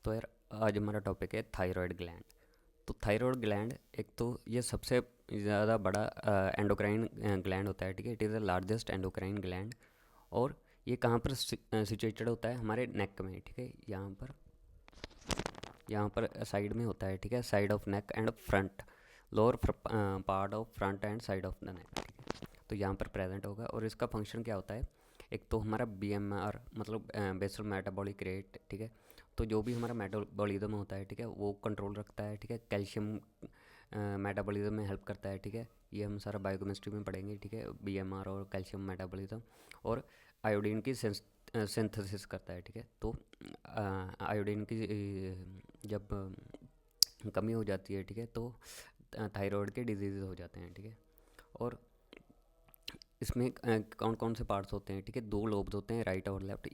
तो यार आज हमारा टॉपिक है थायराइड ग्लैंड। तो थायराइड ग्लैंड एक तो ये सबसे ज़्यादा बड़ा एंडोक्राइन ग्लैंड होता है, ठीक है। It is the largest endocrine gland. और ये कहाँ पर सिचुएटेड होता है? हमारे नेक में, ठीक है। यहाँ पर साइड में होता है, ठीक है। Side of neck and front, lower part of front end side of the neck, ठीक है। तो यहाँ पर प्रेजेंट होगा और इसका फंक्शन क्या होता है? एक तो हमारा BMR मतलब बेसल मेटाबॉलिक रेट, ठीक है। तो जो भी हमारा मेटाबॉलिज्म होता है, ठीक है, वो कंट्रोल रखता है, ठीक है। कैल्शियम मेटाबॉलिज्म में हेल्प करता है, ठीक है। ये हम सारा बायोकेमिस्ट्री में पढ़ेंगे, ठीक है। BMR और कैल्शियम मेटाबॉलिज्म। और आयोडीन की सिंथेसिस करता है, ठीक है। तो आयोडीन की जब कमी हो जाती है, ठीक है, तो थायराइड के डिजीज़ हो जाते हैं, ठीक है। और इसमें कौन कौन से पार्ट्स होते हैं, ठीक है। दो लोब्स होते हैं, राइट और लेफ्ट।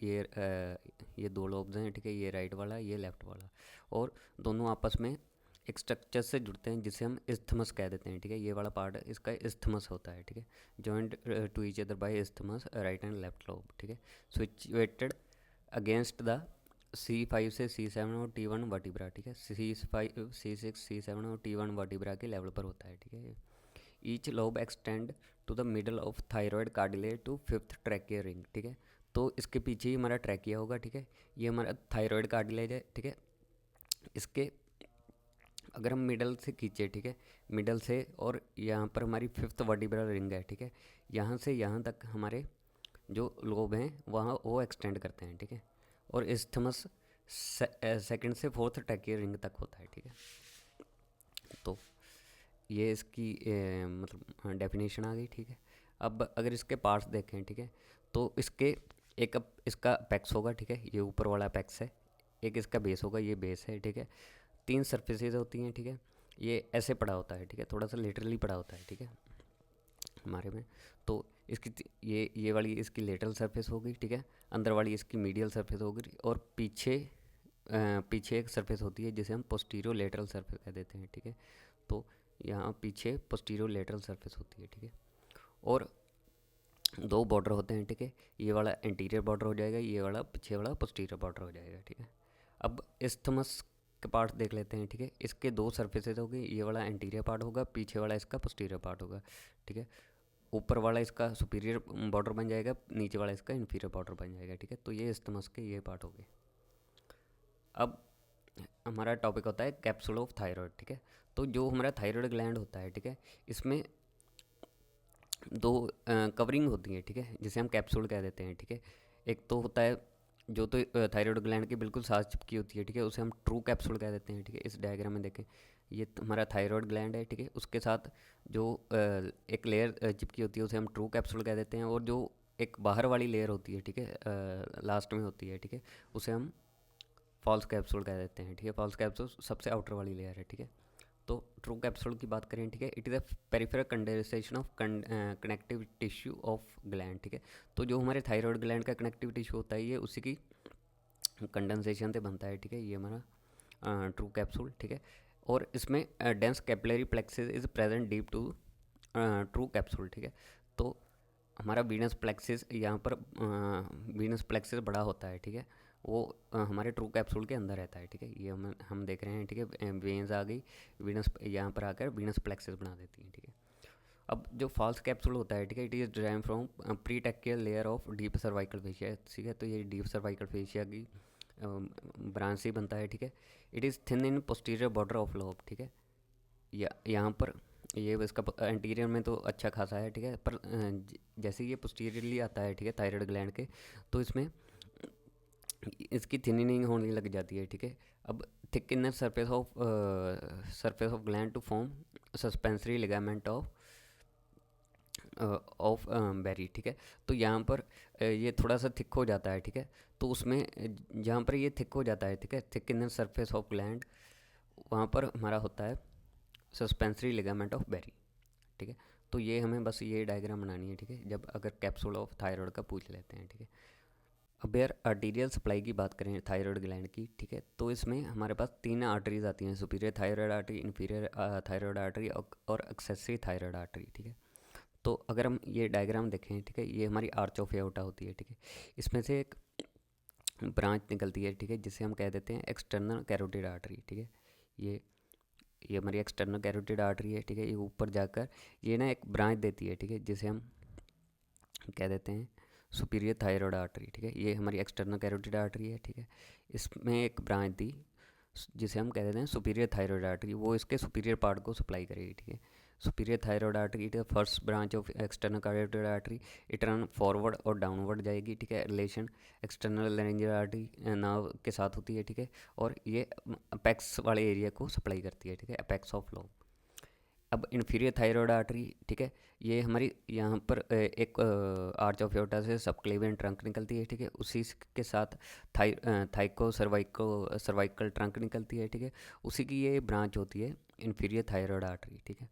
ये दो लोब्स हैं, ठीक है। ये राइट वाला, ये लेफ्ट वाला। और दोनों आपस में एक स्ट्रक्चर से जुड़ते हैं जिसे हम इस्थमस कह देते हैं, ठीक है। ये वाला पार्ट इसका इस्थमस होता है, ठीक है। Joint to each other by isthmus, right and left lobe, ठीक है। सिचुएटेड अगेंस्ट द C5 से C7 और T1 वर्टिब्रा, ठीक है। C5 C6 C7 और T1 वर्टिब्रा के लेवल पर होता है, ठीक है। Each lobe extend to the middle of thyroid cartilage to fifth trachea ring, ठीक है। तो इसके पीछे ही हमारा ट्रैकिया होगा, ठीक है। ये हमारा थायराइड कार्टिलेज है, ठीक है। इसके अगर हम मिडल से खींचे, ठीक है, मिडल से, और यहाँ पर हमारी फिफ्थ वर्टिब्रल रिंग है, ठीक है। यहाँ से यहाँ तक हमारे जो लोब हैं वहाँ वो एक्सटेंड करते हैं, ठीक है। और इस्थमस सेकंड से फोर्थ ट्रैकिया रिंग तक होता है, ठीक है। तो ये इसकी मतलब डेफिनेशन आ गई, ठीक है। अब अगर इसके पार्ट्स देखें, ठीक है, तो इसका अपेक्स होगा, ठीक है। ये ऊपर वाला अपेक्स है। एक इसका बेस होगा, ये बेस है, ठीक है। तीन सरफेसेज होती हैं, ठीक है। ये ऐसे पड़ा होता है, ठीक है, थोड़ा सा लेटरली पड़ा होता है, ठीक है, हमारे में। तो ये वाली इसकी लेटरल सरफेस होगी, ठीक है। अंदर वाली इसकी मीडियल सरफेस होगी। और पीछे एक सरफेस होती है जिसे हम पोस्टीरियर लेटरल सरफेस कह देते हैं, ठीक है। तो यहाँ पीछे पोस्टीरियर लेटरल सरफेस होती है, ठीक है। और दो बॉर्डर होते हैं, ठीक है। ये वाला एंटीरियर बॉर्डर हो जाएगा, ये वाला पीछे वाला पोस्टीरियर बॉर्डर हो जाएगा, ठीक है। अब इस्थमस के पार्ट देख लेते हैं, ठीक है। इसके दो सरफेसेज होंगे, ये वाला एंटीरियर पार्ट होगा, पीछे वाला इसका पोस्टीरियर पार्ट होगा, ठीक है। ऊपर वाला इसका सुपीरियर बॉर्डर बन जाएगा, नीचे वाला इसका इन्फीरियर बॉर्डर बन जाएगा, ठीक है। तो ये इस्थमस के ये पार्ट हो गए। अब हमारा टॉपिक होता है कैप्सूल ऑफ थायराइड, ठीक है। तो जो हमारा थायराइड ग्लैंड होता है, ठीक है, इसमें दो कवरिंग होती है, ठीक है, जिसे हम कैप्सूल कह देते हैं, ठीक है। एक तो होता है जो तो थायराइड ग्लैंड के बिल्कुल साथ चिपकी होती है, ठीक है, उसे हम ट्रू कैप्सूल कह देते हैं, ठीक है। इस डायग्राम में देखें, ये हमारा थायराइड ग्लैंड है, ठीक है। उसके साथ जो एक लेयर चिपकी होती है उसे हम ट्रू कैप्सूल कह देते हैं। और जो एक बाहर वाली लेयर होती है, ठीक है, लास्ट में होती है, ठीक है, उसे हम फॉल्स कैप्सूल कह देते हैं, ठीक है। फॉल्स कैप्सूल सबसे आउटर वाली लेयर है, ठीक है। तो ट्रू कैप्सूल की बात करें, ठीक है, it is a peripheral condensation of connective tissue of gland, ठीक है। तो जो हमारे थायराइड ग्लैंड का कनेक्टिव टिश्यू होता है, ये उसी की कंडेंसेशन से बनता है, ठीक है। ये हमारा ट्रू कैप्सूल, ठीक है। और इसमें dense capillary plexus is present deep to true capsule, ठीक है। तो हमारा वीनस प्लेक्सिस यहाँ पर वीनस प्लेक्सिस बड़ा होता है, ठीक है। वो हमारे ट्रू कैप्सूल के अंदर रहता है, ठीक है। ये हम देख रहे हैं, ठीक है। वेन्स आ गई, वीनस यहाँ पर आकर वीनस प्लेक्सिस बना देती हैं, ठीक है। अब जो फॉल्स कैप्सूल होता है, ठीक है, it is drive from pretracheal layer of deep cervical fascia, ठीक है। तो ये डीप सर्वाइकल फेशिया की ब्रांच से बनता है, ठीक है। It is thin in posterior border of lobe, ठीक है। यहाँ पर ये इसका एंटीरियर में तो अच्छा खासा है, ठीक है। पर जैसे ये पोस्टीरियरली आता है, ठीक है, थायराइड ग्लैंड के, तो इसमें इसकी थिनिंग होने लग जाती है, ठीक है। अब thick inner surface of gland to form suspensory ligament of Berry, ठीक है। तो यहाँ पर ये थोड़ा सा थिक हो जाता है, ठीक है। तो उसमें जहाँ पर ये थिक हो जाता है, ठीक है, thick inner surface of gland, वहाँ पर हमारा होता है सस्पेंसरी लिगामेंट ऑफ बेरी, ठीक है। तो ये हमें बस ये डायग्राम बनानी है, ठीक है, जब अगर कैप्सूल ऑफ थायराइड का पूछ लेते हैं, ठीक है। अब यार आर्टीरियल सप्लाई की बात करें थायराइड ग्लैंड की, ठीक है, तो इसमें हमारे पास तीन आर्टरीज आती हैं, superior thyroid artery, inferior thyroid artery और एक्सेसरी थायराइड आर्टरी, ठीक है। तो अगर हम ये डायग्राम देखें, ठीक है, ये हमारी आर्च ऑफ एओर्टा होती है, ठीक है। इसमें से एक ब्रांच निकलती है, ठीक है, जिसे हम कह देते हैं एक्सटर्नल कैरोटिड आर्टरी, ठीक है। ये ये हमारी एक्सटर्नल कैरोटिड आर्टरी है, ठीक है। ये ऊपर जाकर ये ना एक ब्रांच देती है, ठीक है, जिसे हम कह देते हैं सुपीरियर थायराइड आर्टरी, ठीक है। ये हमारी एक्सटर्नल कैरोटिड आर्टरी है, ठीक है। इसमें एक ब्रांच दी जिसे हम कह देते हैं सुपीरियर थायराइड आर्टरी, वो इसके सुपीरियर पार्ट को सप्लाई करेगी, ठीक है। Superior thyroid artery it is first branch of external carotid artery, it run forward और डाउनवर्ड जाएगी, ठीक है। Relation external laryngeal artery nerve के साथ होती है, ठीक है। और ये अपेक्स वाले एरिया को सप्लाई करती है, ठीक है, अपेक्स ऑफ लोब। अब इन्फीरियर थायराइड आर्टरी, ठीक है, ये हमारी यहाँ पर एक आर्च ऑफ एओर्टा से सबक्लेवियन ट्रंक निकलती है, ठीक है। उसी के साथ थाइको सर्वाइकल ट्रंक निकलती है, ठीक है। उसी की ये ब्रांच होती है इन्फीरियर थायराइड आर्टरी, ठीक है।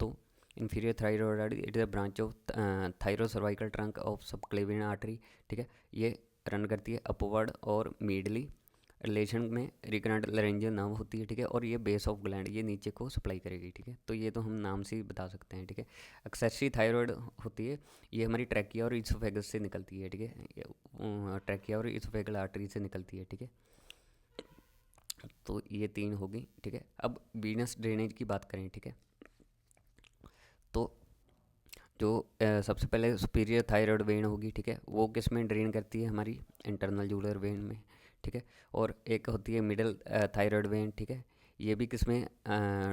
तो inferior thyroid artery it is a branch of thyro cervical trunk of subclavian artery, ठीक है। ये रन करती है अपवर्ड और मीडली रिलेशन में रिकरेंट लैरिंजियल नर्व होती है, ठीक है। और ये बेस ऑफ ग्लैंड ये नीचे को सप्लाई करेगी, ठीक है। तो ये तो हम नाम से ही बता सकते हैं, ठीक है। एक्सेसरी थायराइड होती है, ये हमारी ट्रैकिया और इसोफेगस से निकलती है, ठीक है। ट्रैकिया और इसोफेगल आर्टरी से निकलती है, ठीक है। तो ये तीन होगी, ठीक है। अब वीनस ड्रेनेज की बात करें, ठीक है, तो जो सबसे पहले सुपीरियर थायराइड वेन होगी, ठीक है, वो किस में ड्रेन करती है, हमारी इंटरनल जूलर वेन में, ठीक है। और एक होती है मिडल थायराइड वेन, ठीक है, ये भी किस में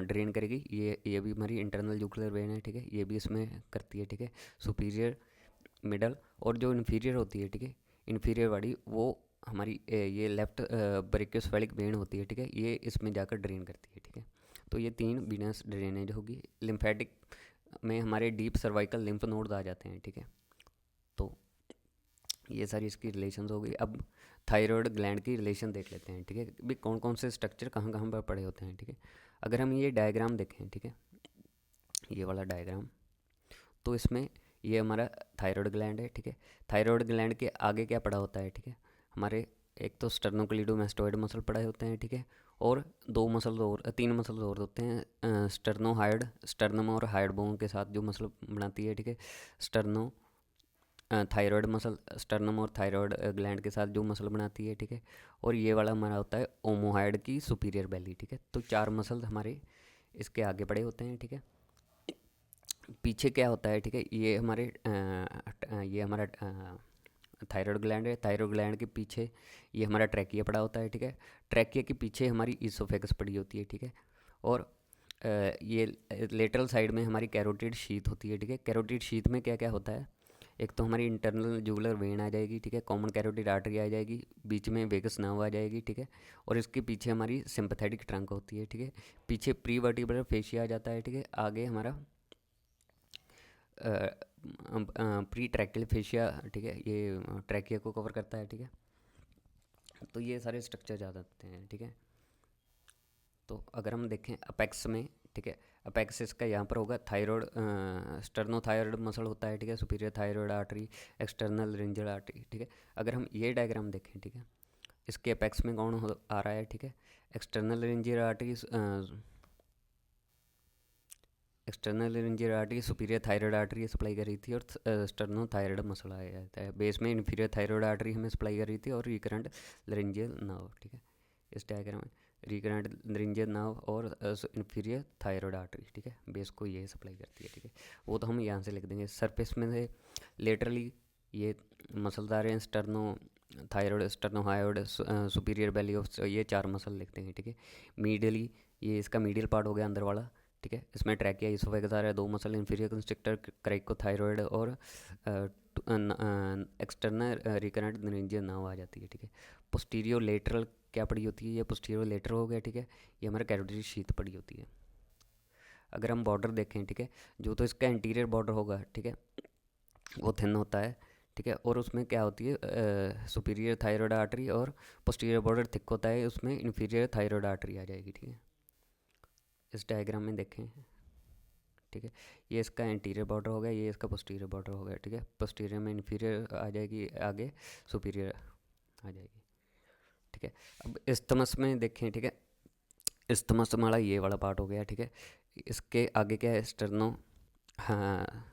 ड्रेन करेगी, ये भी हमारी इंटरनल जूलर वेन है, ठीक है, ये भी इसमें करती है, ठीक है। सुपीरियर, मिडल और जो इन्फीरियर होती है, ठीक है, इन्फीरियर वाली वो हमारी ये लेफ्ट ब्रेकियोसेफेलिक वेन होती है, ठीक है, ये इसमें जाकर ड्रेन करती है, ठीक है। तो ये तीन वीनस ड्रेनेज होगी। लिम्फेटिक में हमारे डीप सर्वाइकल लिम्फ नोड्स आ जाते हैं, ठीक है। तो ये सारी इसकी रिलेशंस हो गई। अब थायराइड ग्लैंड की रिलेशन देख लेते हैं, ठीक है, भी कौन कौन से स्ट्रक्चर कहाँ कहाँ पर पड़े होते हैं, ठीक है। अगर हम ये डायग्राम देखें, ठीक है, ये वाला डायग्राम, तो इसमें ये हमारा थायराइड ग्लैंड है, ठीक है। थायराइड ग्लैंड के आगे क्या पड़ा होता है, ठीक है, हमारे एक तो स्टर्नोक्लीडोमास्टोइड मसल पड़े होते हैं, ठीक है। और दो मसल और तीन मसल और होते हैं, स्टर्नोहाइड, स्टर्नम और हाइड बोन के साथ जो मसल बनाती है, ठीक है। स्टर्नो थायराइड मसल स्टर्नम और थायराइड ग्लैंड के साथ जो मसल बनाती है, ठीक है। और ये वाला हमारा होता है ओमोहाइड की सुपीरियर बेली, ठीक है। तो चार मसल हमारे इसके आगे पड़े होते हैं, ठीक है। पीछे क्या होता है, ठीक है, ये हमारा थायराइड ग्लैंड है। थायराइड ग्लैंड के पीछे ये हमारा ट्रैकिया पड़ा होता है, ठीक है। ट्रैकिया के पीछे हमारी ईसोफेगस पड़ी होती है, ठीक है। और ये लेटरल साइड में हमारी कैरोटिड शीथ होती है, ठीक है। कैरोटिड शीथ में क्या क्या होता है, एक तो हमारी इंटरनल जूगुलर वेन आ जाएगी, ठीक है, कॉमन कैरोटिड आर्टरी आ जाएगी, बीच में वेगस नर्व आ जाएगी, ठीक है। और इसके पीछे हमारी सिंपैथेटिक ट्रंक होती है, ठीक है। पीछे प्री वर्टिब्रल फेशिया आ जाता है, ठीक है। आगे हमारा प्री ट्रैकियल फेशिया, ठीक है, ये ट्रैकिया को कवर करता है, ठीक है। तो ये सारे स्ट्रक्चर ज़्यादा होते हैं, ठीक है। तो अगर हम देखें अपेक्स में, ठीक है, अपेक्स इसका यहाँ पर होगा थायराइड, स्टर्नोथायराइड मसल होता है, ठीक है, superior thyroid artery, external laryngeal artery, ठीक है। अगर हम ये डायग्राम देखें, ठीक है, इसके अपेक्स में कौन आ रहा है, ठीक है, external laryngeal artery, external laryngeal artery superior thyroid artery supply कर रही थी, और स्टर्नो थायराइड मसल आया जाता है बेस में, इन्फीरियर थायराइड आर्टरी हमें सप्लाई कर रही थी, और रिकरेंट लैरिंजियल नर्व, ठीक है। इस डायग्राम में रिकरेंट लैरिंजियल नर्व और इन्फीरियर थायराइड आर्टरी, ठीक है, बेस को ये सप्लाई करती है, ठीक है। वो तो हम यहाँ से लिख देंगे। सरफेस में से लेटरली ये मसल्स आ रहे हैं, sternothyroid, sternohyoid, superior belly of, ये चार मसल लिखते हैं, ठीक है। मीडियली ये इसका मीडियल पार्ट हो गया अंदर वाला, ठीक है। इसमें ट्रैकिया इसोफेगस आ रहा है, दो मसल इन्फीरियर कंस्ट्रिक्टर क्राइकोथायरॉयड और एक्सटर्नल रिकरेंट रेंजियल नर्व आ जाती है, ठीक है। पोस्टीरियो लेटरल क्या पड़ी होती है, ये पोस्टीरियो लेटरल हो गया, ठीक है। ये हमारा कैरोटिड शीथ पड़ी होती है। अगर हम बॉर्डर देखें, ठीक है, जो तो इसका इंटीरियर बॉर्डर होगा, ठीक है, वो थिन होता है, ठीक है। और उसमें क्या होती है, सुपीरियर थायराइड आर्टरी, और पोस्टीरियर बॉर्डर थिक होता है, उसमें इन्फीरियर थायराइड आर्टरी आ जाएगी, ठीक है। इस डायग्राम में देखें, ठीक है, ये इसका इंटीरियर बॉर्डर हो गया, ये इसका पोस्टीरियर बॉर्डर हो गया, ठीक है। पोस्टीरियर में इन्फीरियर आ जाएगी, आगे सुपीरियर आ जाएगी, ठीक है। अब इस्थमस में देखें, ठीक है, इस्थमस हमारा ये वाला पार्ट हो गया, ठीक है। इसके आगे क्या है, स्टर्नो, हाँ,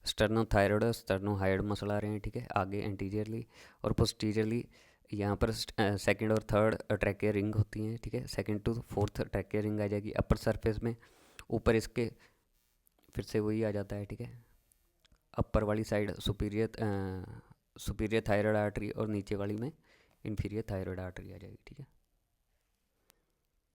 स्टर्नो थायराइड और स्टर्नो हाइड मसल आ रहे हैं, ठीक है, आगे एंटीरियरली, और पोस्टीरियरली यहाँ पर सेकंड और थर्ड ट्रैकिया रिंग होती हैं, ठीक है। Second to fourth trachea ring आ जाएगी अपर सरफेस में। ऊपर इसके फिर से वही आ जाता है, ठीक है। अपर वाली साइड सुपीरियर थायराइड आर्टरी और नीचे वाली में इंफीरियर थायराइड आर्टरी आ जाएगी, ठीक है।